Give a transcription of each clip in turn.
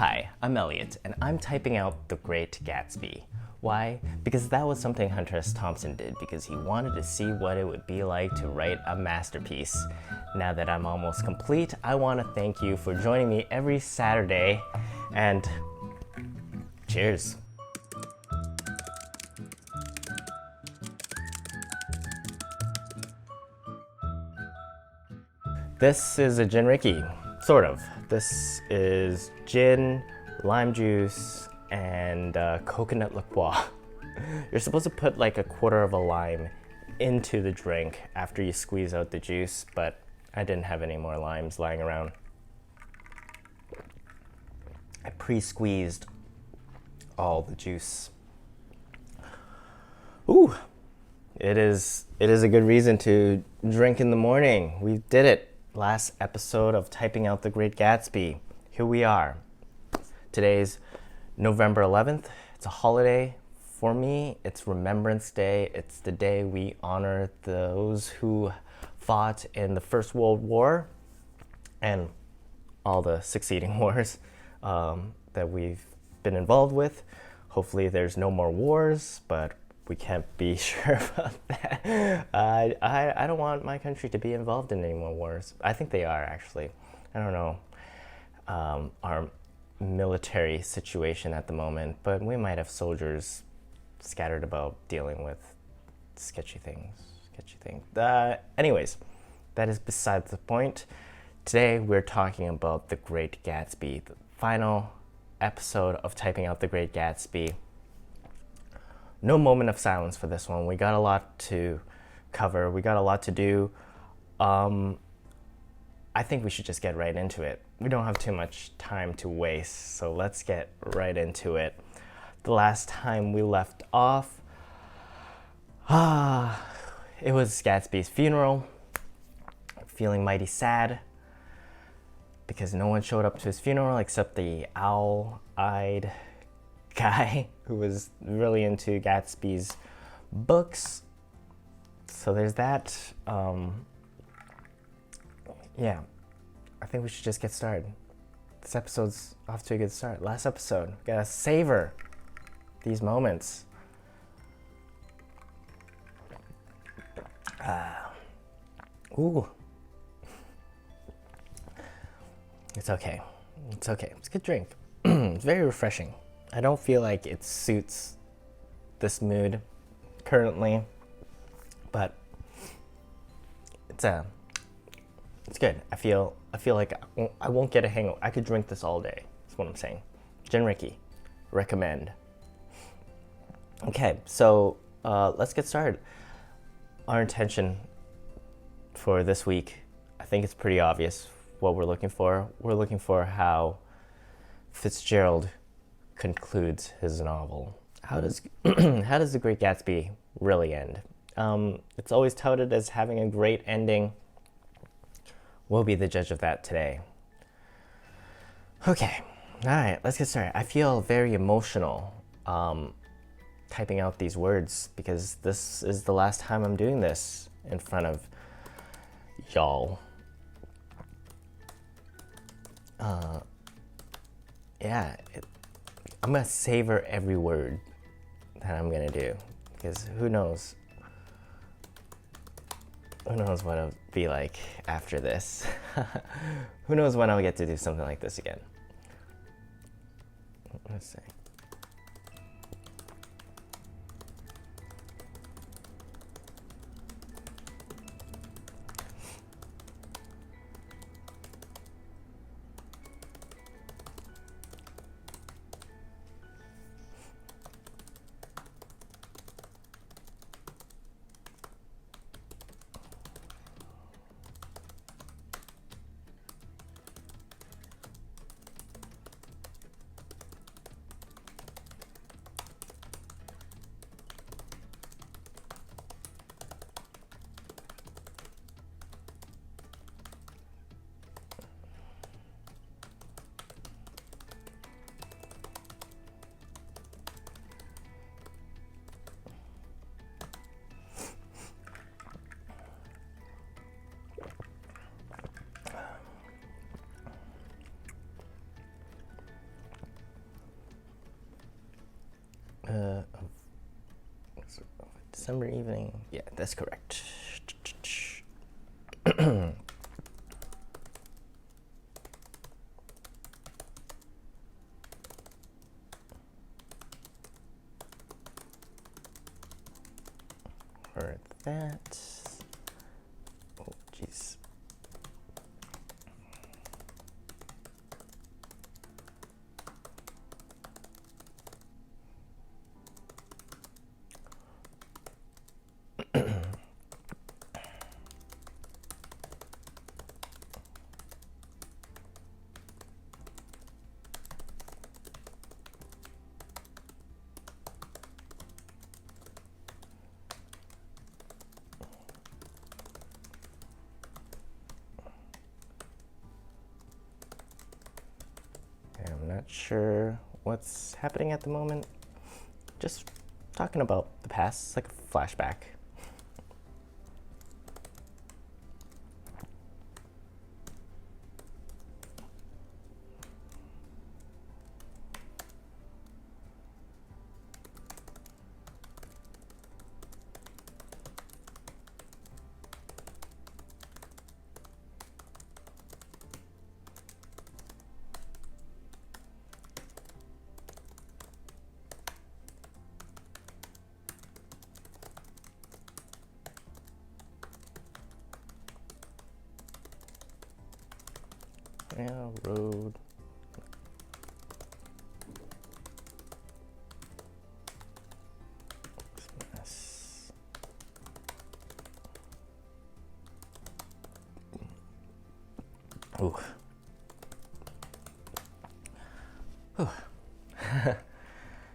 Hi, I'm Elliot, and I'm typing out The Great Gatsby. Why? Because that was something Hunter S Thompson did because he wanted to see what it would be like to write a masterpiece. Now that I'm almost complete, I want to thank you for joining me every Saturday, and cheers. This is a gin Ricky, sort of. This is gin, lime juice, and coconut liqueur. You're supposed to put like a quarter of a lime into the drink after you squeeze out the juice, but I didn't have any more limes lying around. I pre-squeezed all the juice. Ooh, it is a good reason to drink in the morning. We did it. Last episode of Typing Out the Great Gatsby. Here we are. Today's November 11th. It's a holiday. For me, it's Remembrance Day. It's the day we honor those who fought in the First World War and all the succeeding wars that we've been involved with. Hopefully there's no more wars, but we can't be sure about that. I don't want my country to be involved in any more wars. I think they are, actually. I don't know our military situation at the moment, but we might have soldiers scattered about dealing with sketchy things. Anyways, that is besides the point. Today we're talking about The Great Gatsby, the final episode of Typing Out the Great Gatsby. No moment of silence for this one. We got a lot to cover. We got a lot to do. I think we should just get right into it. We don't have too much time to waste, so let's get right into it. The last time we left off, it was Gatsby's funeral. Feeling mighty sad because no one showed up to his funeral except the owl-eyed guy who was really into Gatsby's books. So there's that. Yeah, I think we should just get started. This episode's off to a good start. Last episode, we gotta savor these moments. Ooh. It's okay. It's a good drink. It's very refreshing. I don't feel like it suits this mood currently, but it's good. I feel like I won't get a hangover. I could drink this all day. That's what I'm saying. Gin Ricky, recommend. Okay, so let's get started. Our intention for this week, I think it's pretty obvious what we're looking for. We're looking for how Fitzgerald concludes his novel. How does The Great Gatsby really end? It's always touted as having a great ending. We'll be the judge of that today. Okay, all right, let's get started. I feel very emotional typing out these words because this is the last time I'm doing this in front of y'all. I'm gonna savor every word that I'm gonna do because who knows what it'll be like after this. Who knows when I'll get to do something like this again. Let's see. December evening. Yeah, that's correct. For that. Oh, jeez. I'm not sure what's happening at the moment. Just talking about the past. It's like a flashback. Railroad. Express. Ooh. Ooh.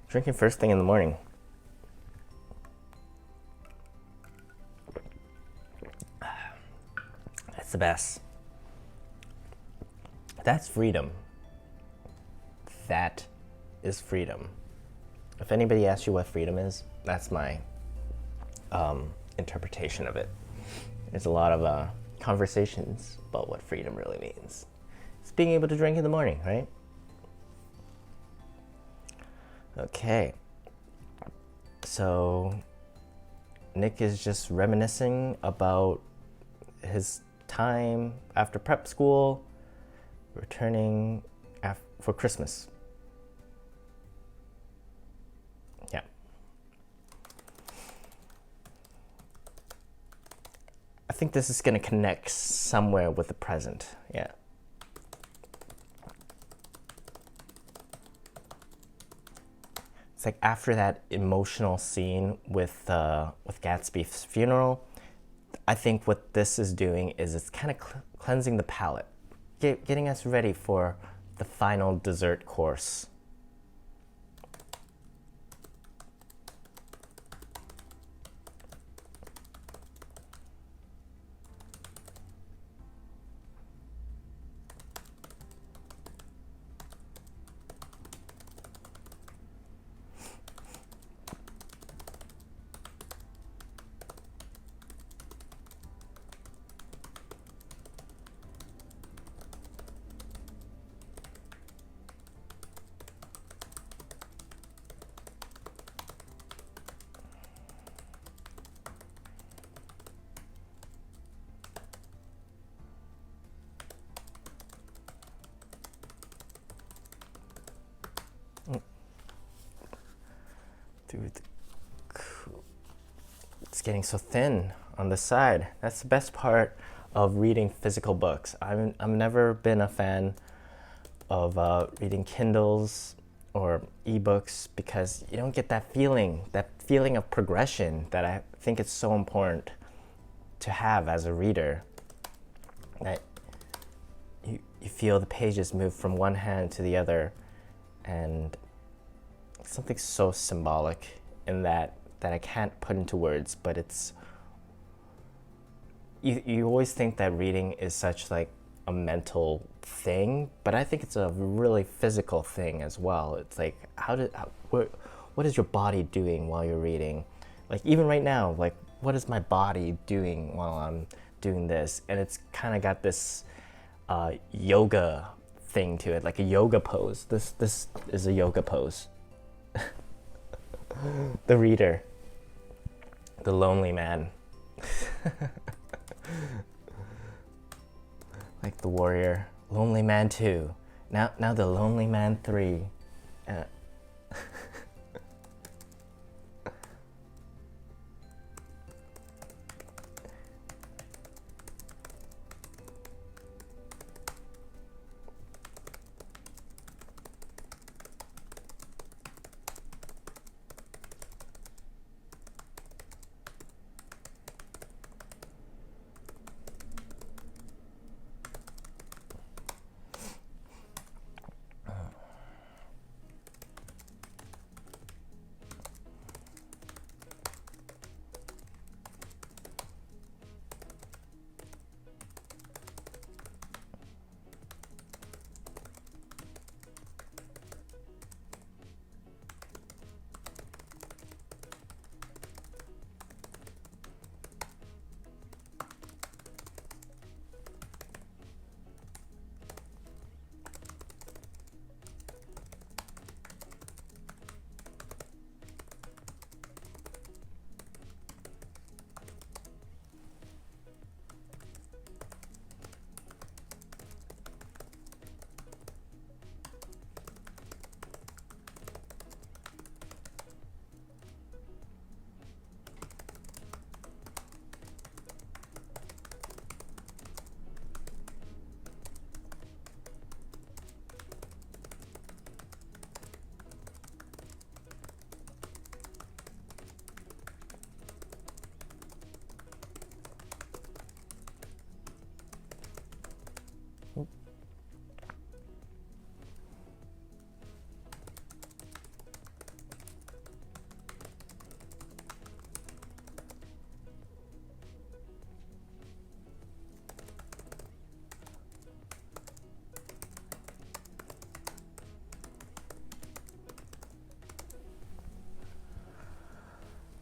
Drinking first thing in the morning. That's the best. That's freedom. That is freedom. If anybody asks you what freedom is, that's my interpretation of it. There's a lot of conversations about what freedom really means. It's being able to drink in the morning, right? Okay. So Nick is just reminiscing about his time after prep school, returning for Christmas. Yeah. I think this is going to connect somewhere with the present. Yeah. It's like after that emotional scene with Gatsby's funeral, I think what this is doing is it's kind of cleansing the palate. Getting us ready for the final dessert course. Dude, it's getting so thin on the side. That's the best part of reading physical books. I've never been a fan of reading Kindles or ebooks because you don't get that feeling of progression that I think it's so important to have as a reader. That you feel the pages move from one hand to the other, and something so symbolic in that I can't put into words, but it's you always think that reading is such like a mental thing, but I think it's a really physical thing as well. It's like what is your body doing while you're reading? Like even right now, like what is my body doing while I'm doing this? And it's kind of got this yoga thing to it, like a yoga pose. This is a yoga pose. The reader. The Lonely Man. Like the Warrior. Lonely Man 2. Now the Lonely Man 3.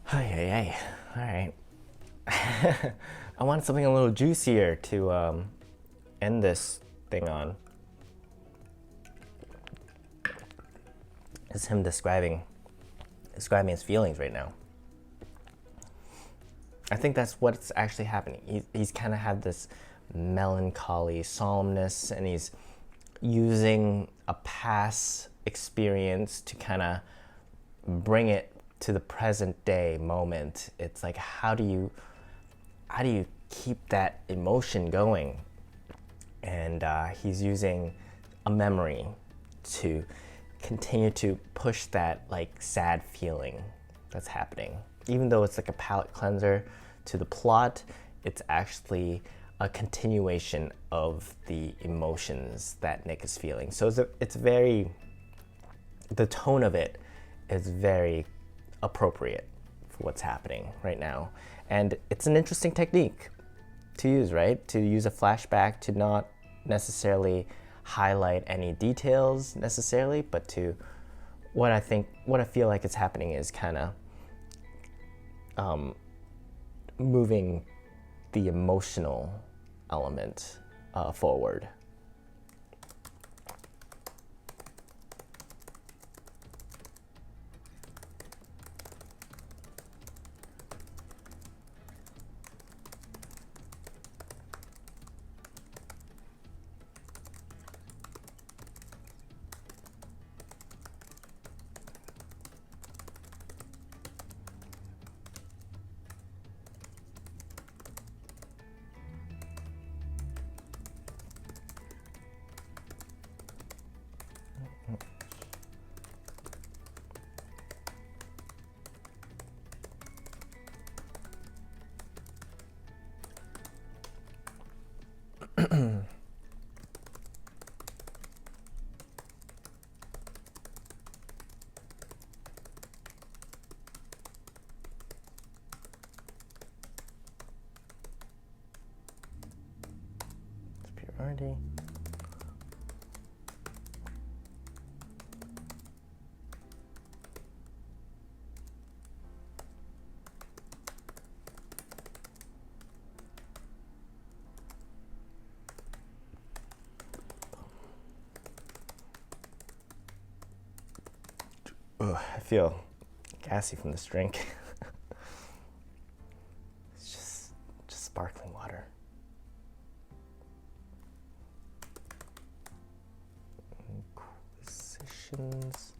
Hey. All right. I wanted something a little juicier to end this thing on. It's him describing his feelings right now. I think that's what's actually happening. He's kind of had this melancholy solemnness, and he's using a past experience to kind of bring it to the present day moment. It's like, how do you keep that emotion going? And he's using a memory to continue to push that like sad feeling that's happening. Even though it's like a palate cleanser to the plot, it's actually a continuation of the emotions that Nick is feeling. So it's very, the tone of it is very appropriate for what's happening right now. And it's an interesting technique to use, right? To use a flashback to not necessarily highlight any details necessarily, but to what I feel like is happening is kind of moving the emotional element forward. Superiority. Ugh, I feel gassy from this drink. Congratulations.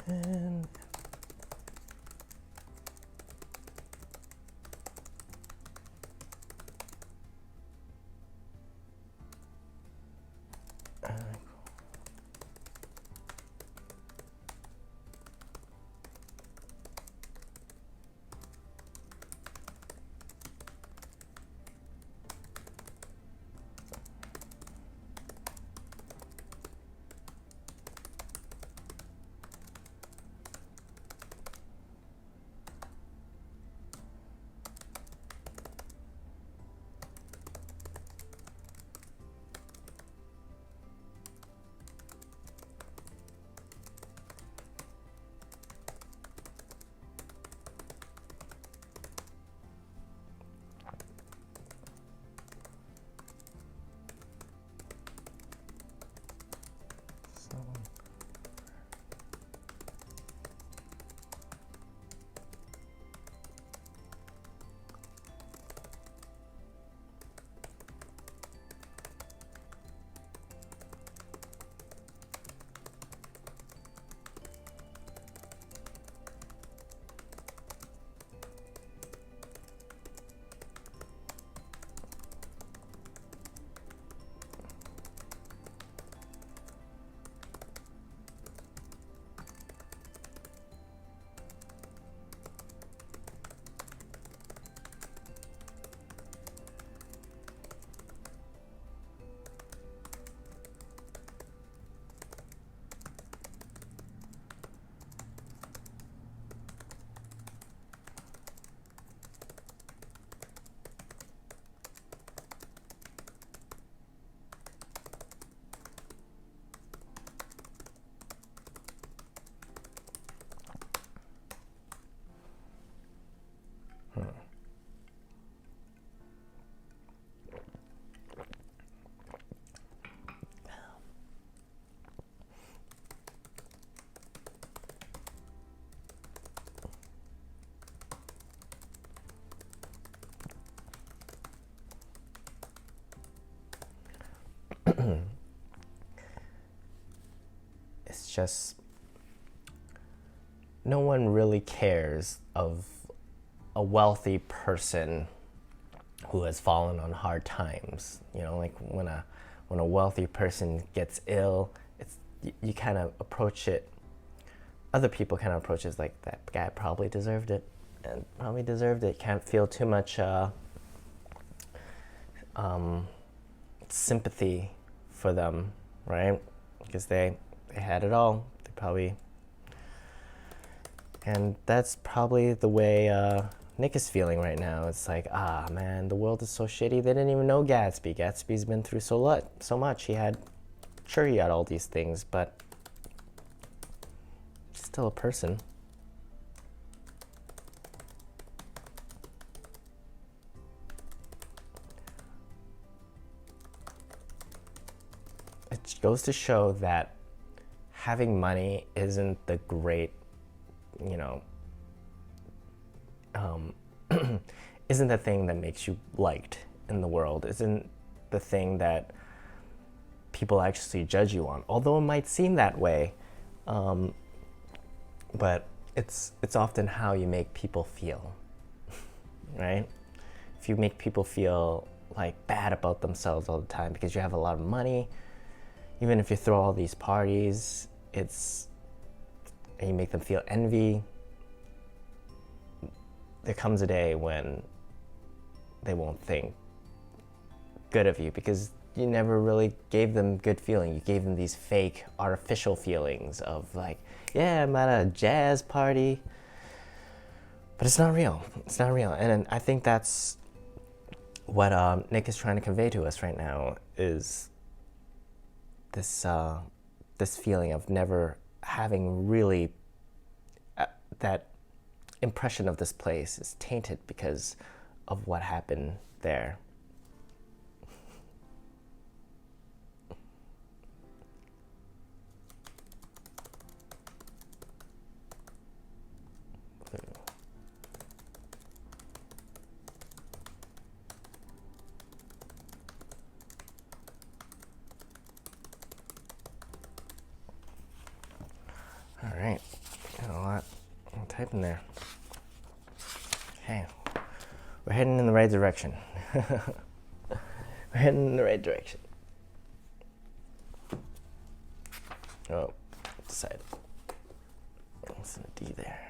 And it's just no one really cares of a wealthy person who has fallen on hard times. You know, like when a wealthy person gets ill, it's you kind of approach it. Other people kind of approach it like that guy probably deserved it, and probably deserved it. Can't feel too much sympathy for them, right? Because they had it all. They probably, and that's probably the way Nick is feeling right now. It's like, man, the world is so shitty. They didn't even know Gatsby. Gatsby's been through so much. He had all these things, but still a person. It goes to show that having money isn't the great, isn't the thing that makes you liked in the world, isn't the thing that people actually judge you on, although it might seem that way. But it's often how you make people feel, right? If you make people feel like bad about themselves all the time because you have a lot of money, even if you throw all these parties, and you make them feel envy, there comes a day when they won't think good of you because you never really gave them good feeling. You gave them these fake, artificial feelings of like, yeah, I'm at a jazz party, but it's not real. It's not real. And I think that's what Nick is trying to convey to us right now is this feeling of never having really that impression of this place is tainted because of what happened there. typing there? Okay, we're heading in the right direction. We're heading in the right direction. Oh, decided. It's a D there.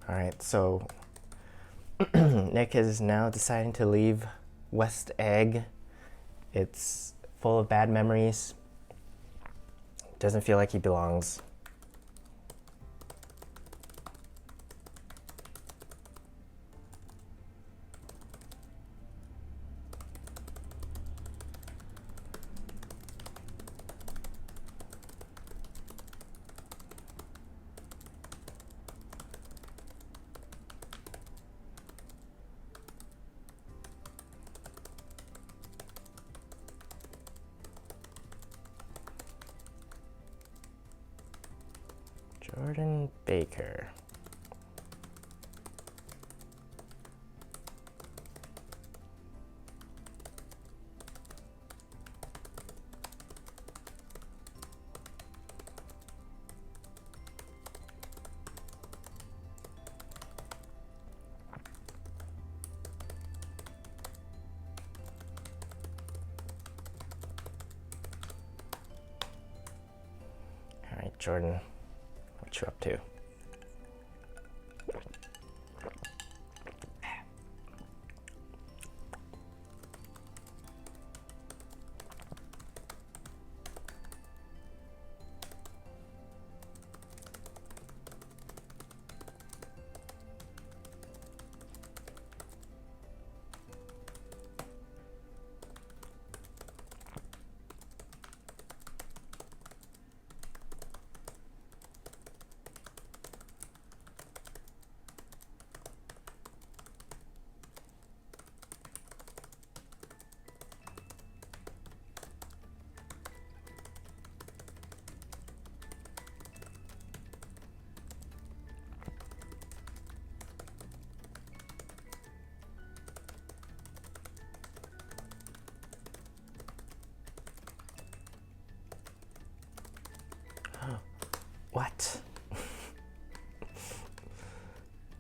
All right, so Nick is now deciding to leave West Egg. It's full of bad memories. Doesn't feel like he belongs. Jordan Baker. All right, Jordan, what you up to? What?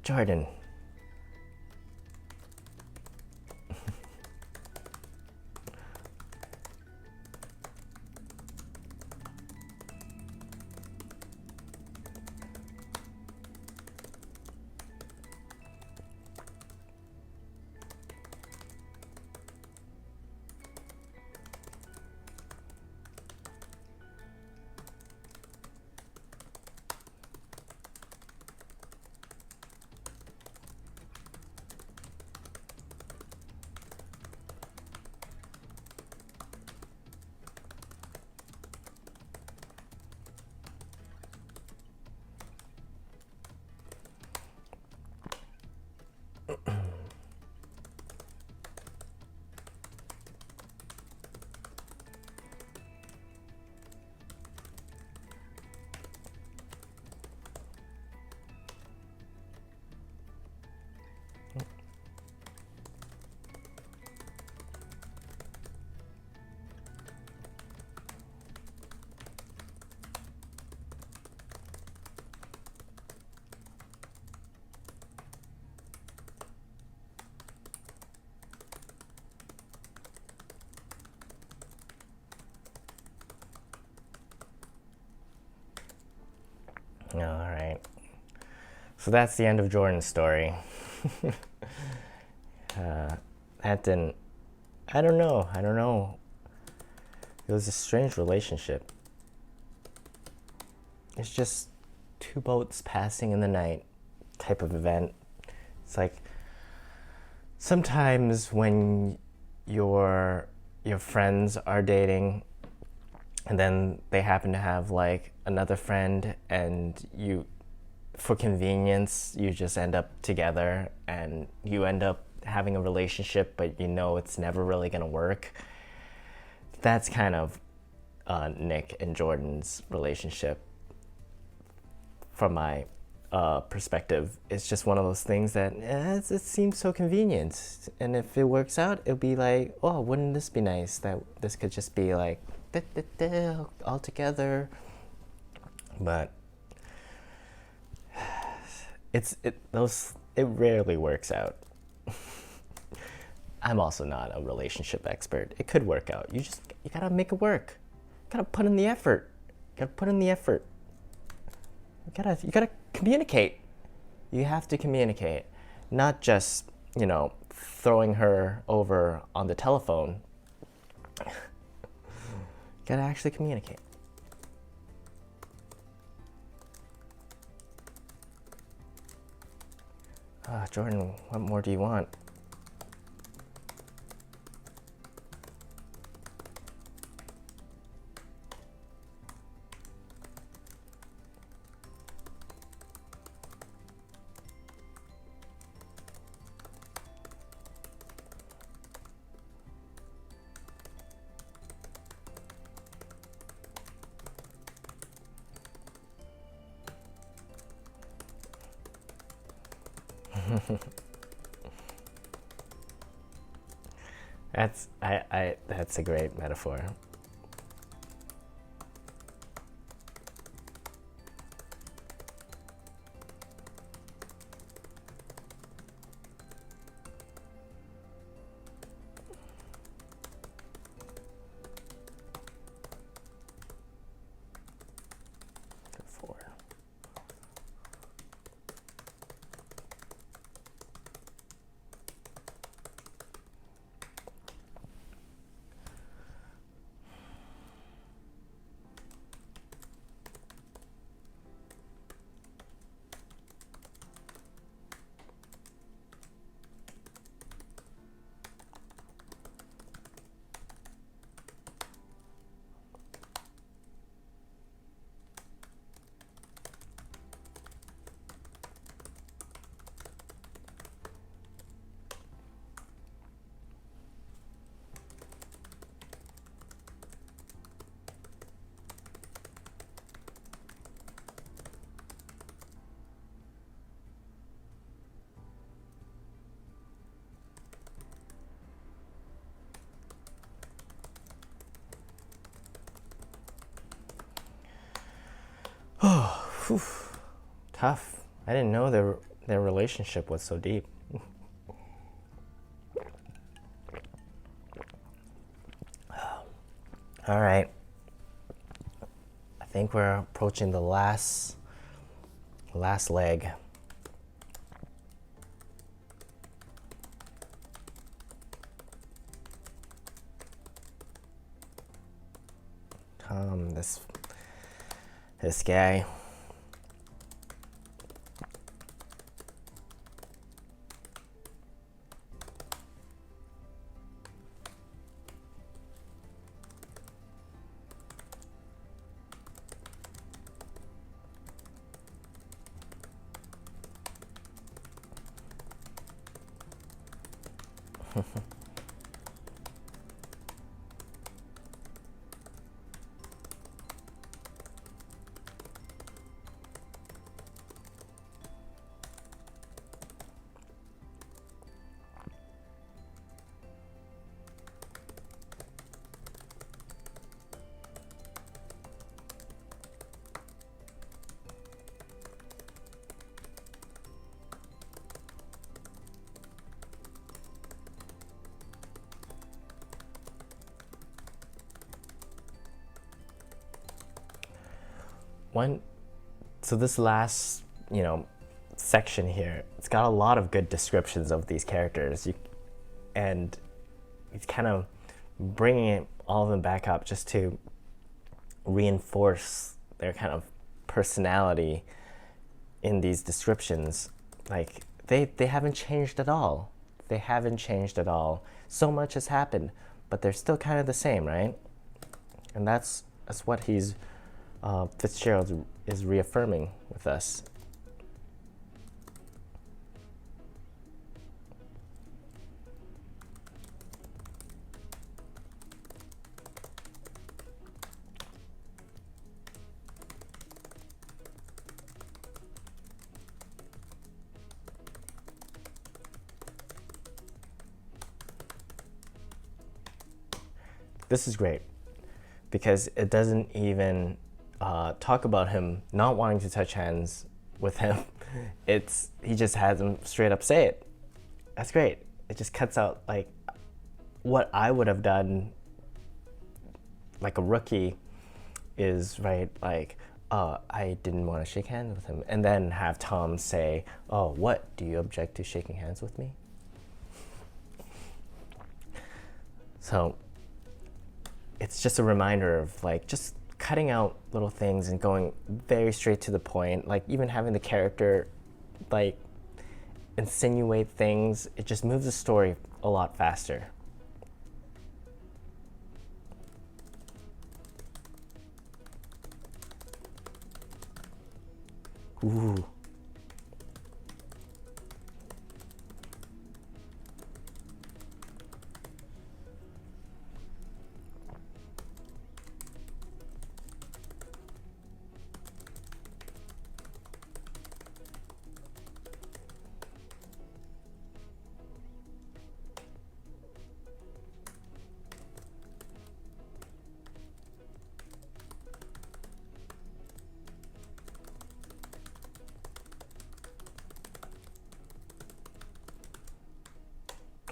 Jordan. All right. So that's the end of Jordan's story. That didn't. I don't know. It was a strange relationship. It's just two boats passing in the night type of event. It's like sometimes when your friends are dating and then they happen to have like another friend, and you, for convenience, you just end up together and you end up having a relationship, but you know it's never really gonna work. That's kind of Nick and Jordan's relationship from my perspective, it's just one of those things that it seems so convenient. And if it works out, it'll be like, oh, wouldn't this be nice that this could just be like all together. But it rarely works out. I'm also not a relationship expert. It could work out. You gotta make it work. You gotta put in the effort. You gotta communicate. You have to communicate, not just throwing her over on the telephone. You gotta actually communicate. Jordan, what more do you want? That's a great metaphor. Oh, tough. I didn't know their relationship was so deep. All right. I think we're approaching the last leg. Tom, this guy. So this last, section here, it's got a lot of good descriptions of these characters, and it's kind of bringing all of them back up just to reinforce their kind of personality in these descriptions. Like they haven't changed at all. They haven't changed at all. So much has happened, but they're still kind of the same, right? And that's what Fitzgerald is reaffirming with us. this is great because it doesn't even talk about him not wanting to touch hands with him. He just has him straight up say it. That's great. It just cuts out like what I would have done like a rookie is, right, like, I didn't want to shake hands with him, and then have Tom say, oh, what, do you object to shaking hands with me? So it's just a reminder of like just cutting out little things and going very straight to the point, like even having the character like insinuate things. It just moves the story a lot faster. Ooh.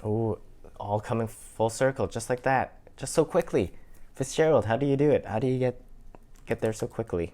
Oh, all coming full circle, just like that, just so quickly. Fitzgerald, how do you do it? How do you get there so quickly?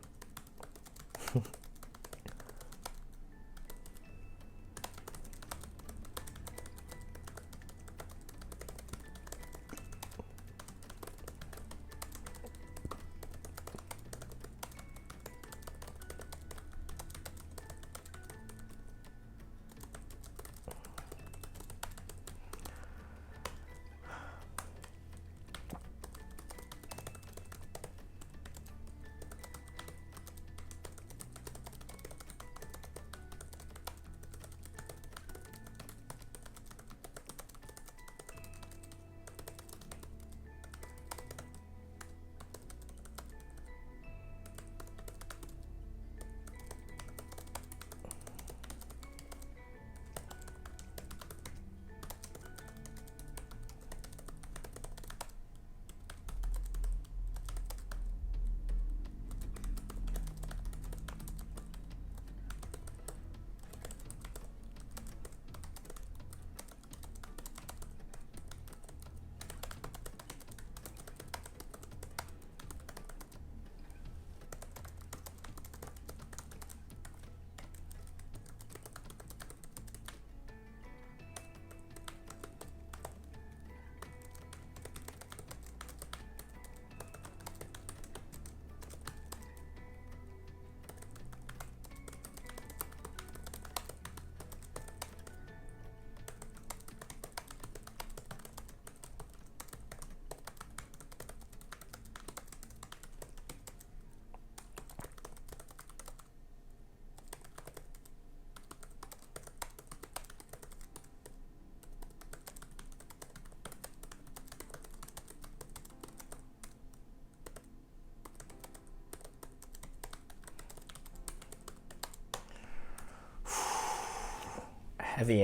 Heavy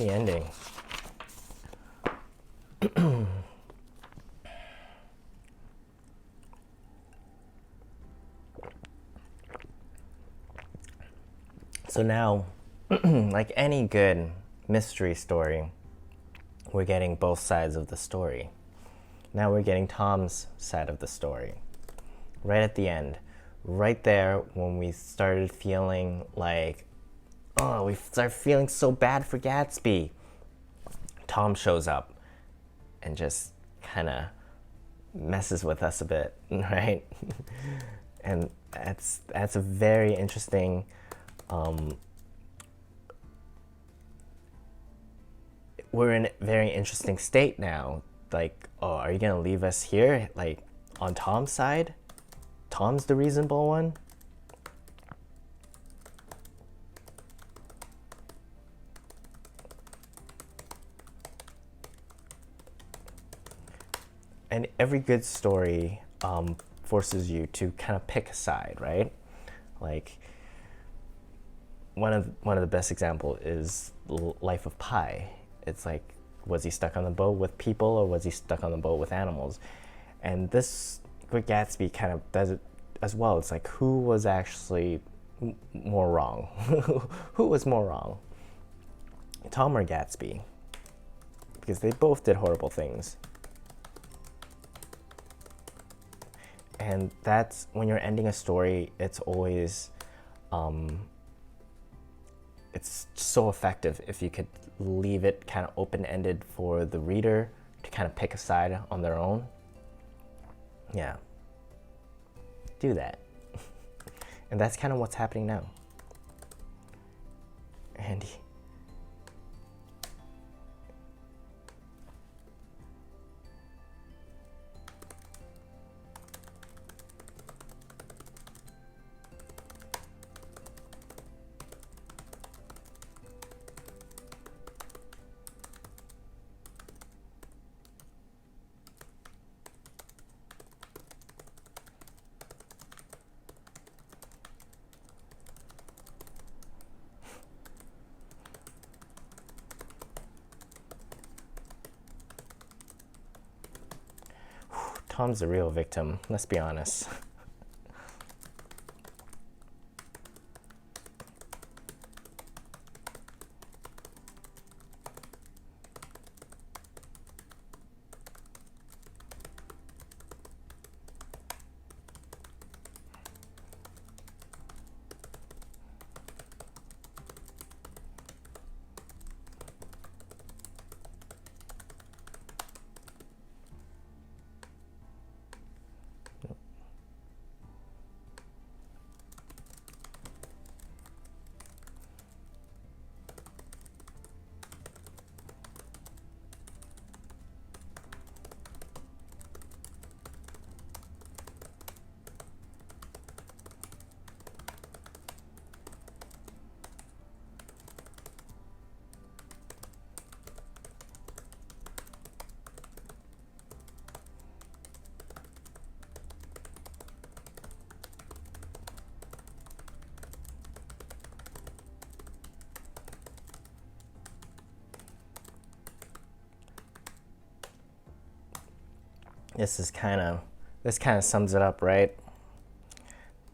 ending. So now, like any good mystery story, we're getting both sides of the story. Now we're getting Tom's side of the story. Right at the end, right there when we started feeling like, oh, we start feeling so bad for Gatsby. Tom shows up and just kind of messes with us a bit, right? And that's a very interesting. We're in a very interesting state now. Like, oh, are you gonna leave us here? Like, on Tom's side? Tom's the reasonable one? And every good story forces you to kind of pick a side, right? Like, one of the best example is Life of Pi. It's like, was he stuck on the boat with people or was he stuck on the boat with animals? And this Great Gatsby kind of does it as well. It's like, who was actually more wrong? Who was more wrong? Tom or Gatsby? Because they both did horrible things. And that's when you're ending a story, it's always it's so effective if you could leave it kind of open-ended for the reader to kind of pick a side on their own. Yeah, do that. And that's kind of what's happening now. And Tom's the real victim, let's be honest. This kind of sums it up, right?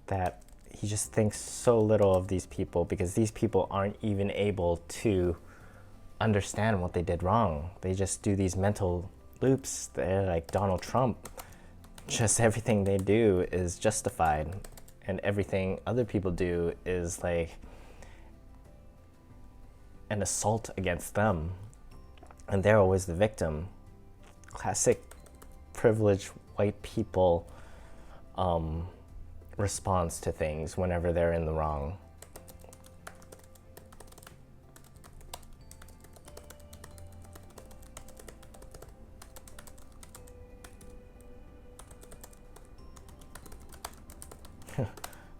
That he just thinks so little of these people because these people aren't even able to understand what they did wrong. They just do these mental loops. They're like Donald Trump. Just everything they do is justified, and everything other people do is like an assault against them, and they're always the victim. Classic privileged white people response to things whenever they're in the wrong.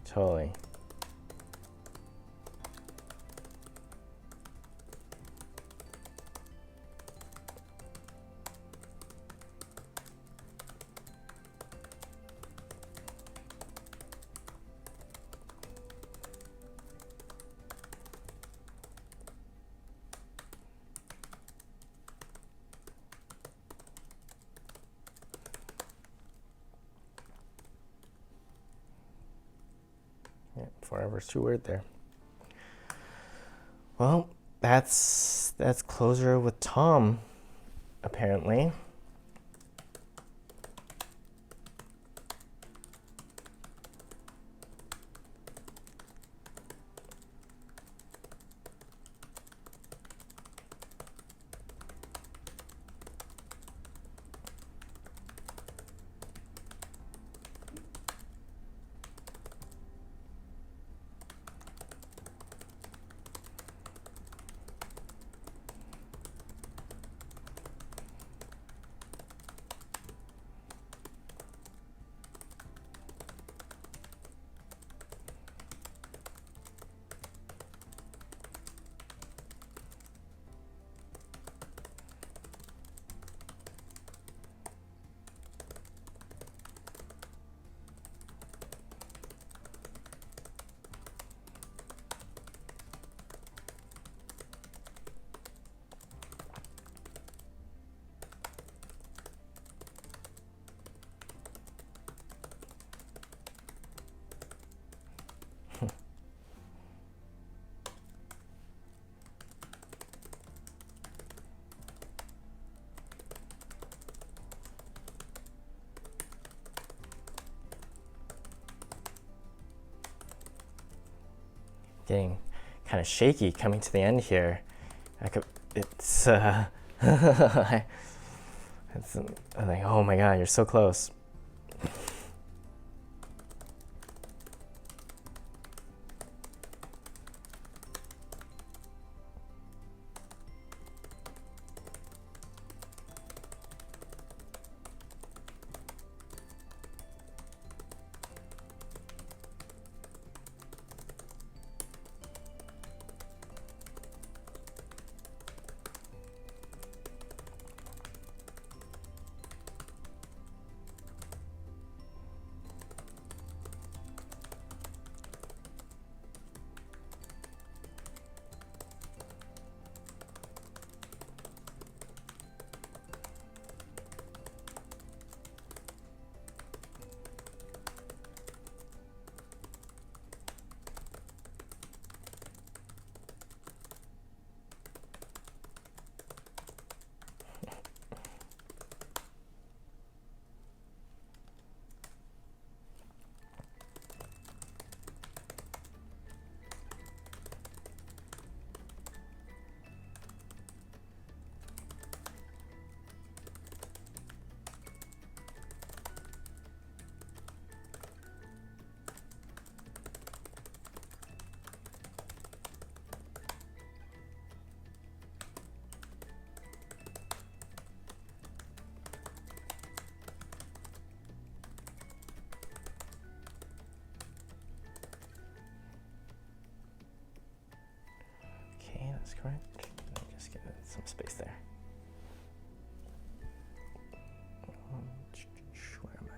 Totally. Yeah, forever's too weird there. Well, that's closure with Tom, apparently. getting kind of shaky coming to the end here. It's I'm like, oh my god, you're so close. That's correct. Let me just get some space there. Where am I?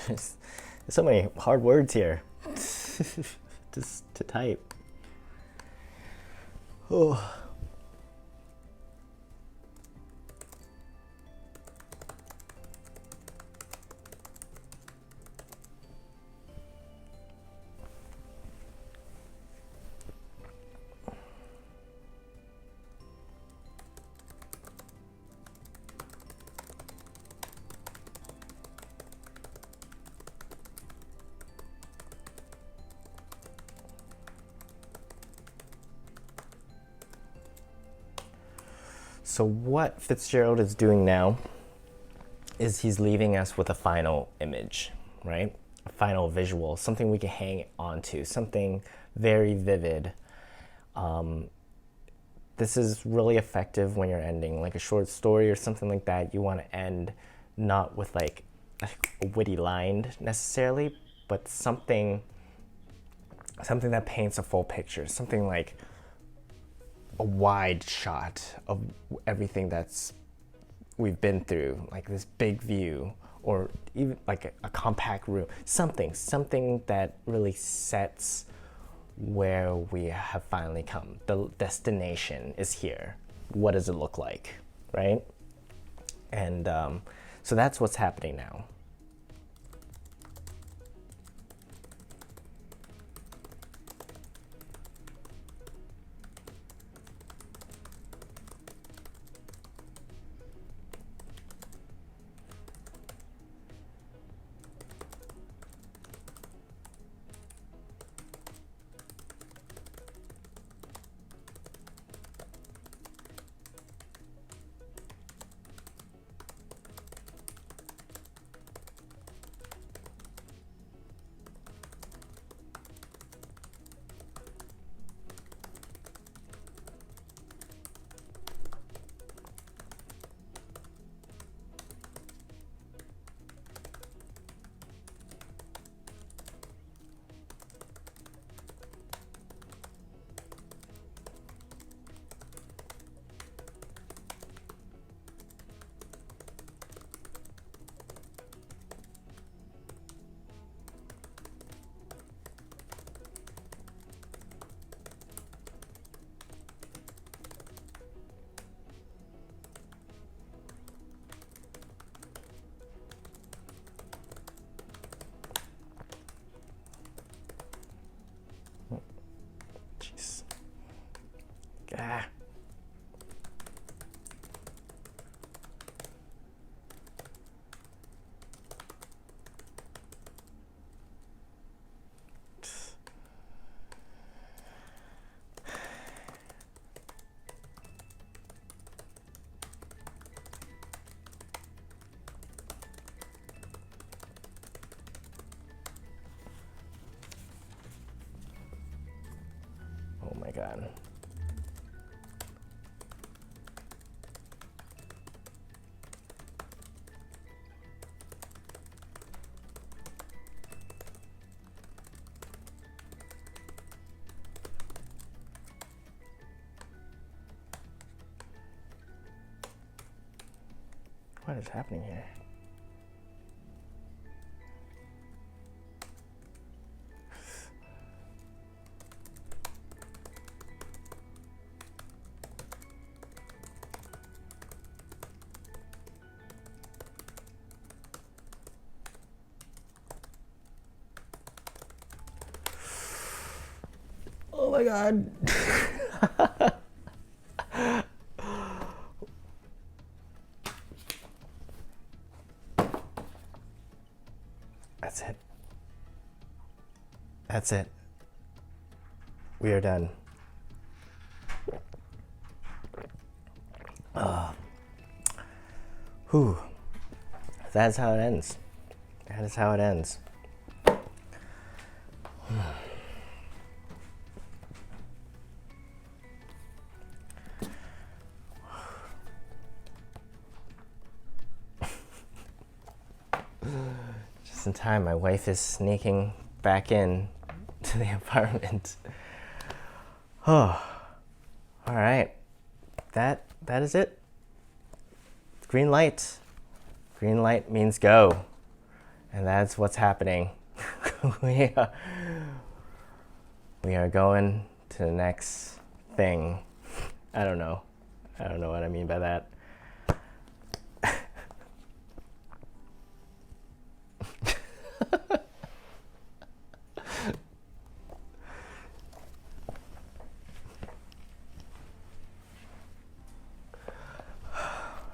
There's so many hard words here just to type. Oh. So what Fitzgerald is doing now is he's leaving us with a final image, right? A final visual, something we can hang on to, something very vivid. This is really effective when you're ending like a short story or something like that. You want to end not with like a witty line necessarily, but something that paints a full picture, something like a wide shot of everything that's we've been through, like this big view, or even like a compact room, something that really sets where we have finally come. The destination is here. What does it look like, right? And so that's what's happening now. Jeez. Ah. Oh my God. What is happening here? Oh my God. That's it. That's it. We are done. Whew. That's how it ends. That is how it ends. Just in time, my wife is sneaking back in to the apartment. Oh, all right. That is it. Green light. Green light means go, and that's what's happening. we are going to the next thing. I don't know what I mean by that.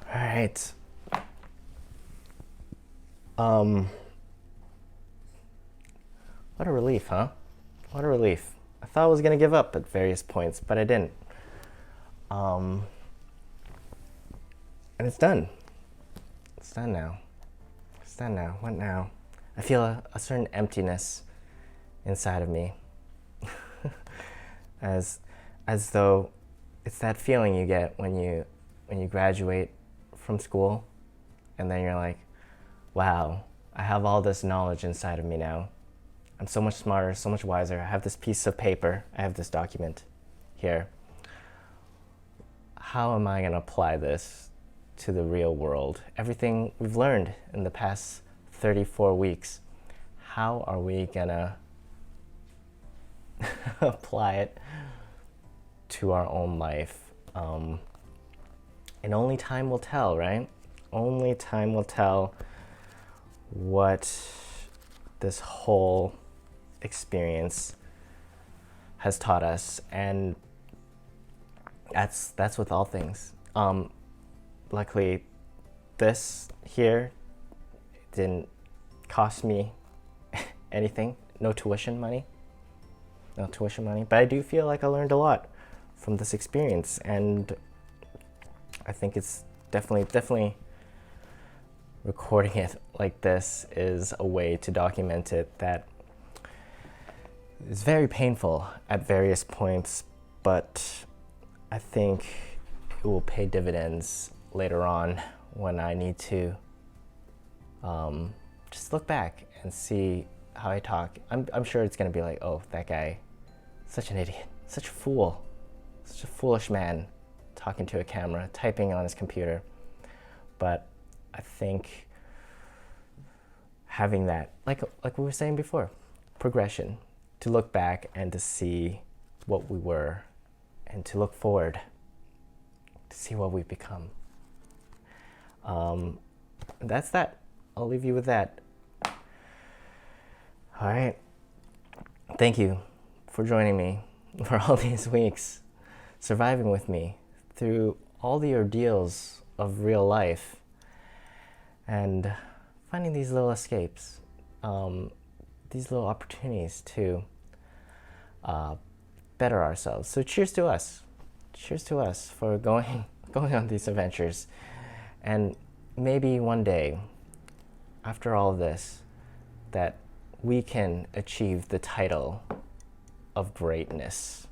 All right. What a relief, huh? What a relief. I thought I was gonna give up at various points, but I didn't. And it's done. It's done now. It's done now. What now? I feel a certain emptiness inside of me. as though it's that feeling you get when you graduate from school, and then you're like, wow, I have all this knowledge inside of me now. I'm so much smarter, so much wiser. I have this piece of paper, I have this document here. How am I going to apply this to the real world? Everything we've learned in the past 34 weeks, how are we going to apply it to our own life? And only time will tell, right? Only time will tell what this whole experience has taught us, and that's with all things. Luckily, this here didn't cost me anything. No tuition money, but I do feel like I learned a lot from this experience, and I think it's definitely recording it like this is a way to document it that is very painful at various points, but I think it will pay dividends later on when I need to just look back and see how I talk. I'm sure it's going to be like, oh, that guy, such an idiot, such a fool, such a foolish man talking to a camera, typing on his computer. But I think having that, like we were saying before, progression, to look back and to see what we were, and to look forward to see what we've become. That's that. I'll leave you with that. All right. Thank you for joining me for all these weeks, surviving with me through all the ordeals of real life, and finding these little escapes, these little opportunities to better ourselves. So cheers to us. Cheers to us for going on these adventures. And maybe one day, after all of this, that we can achieve the title of greatness.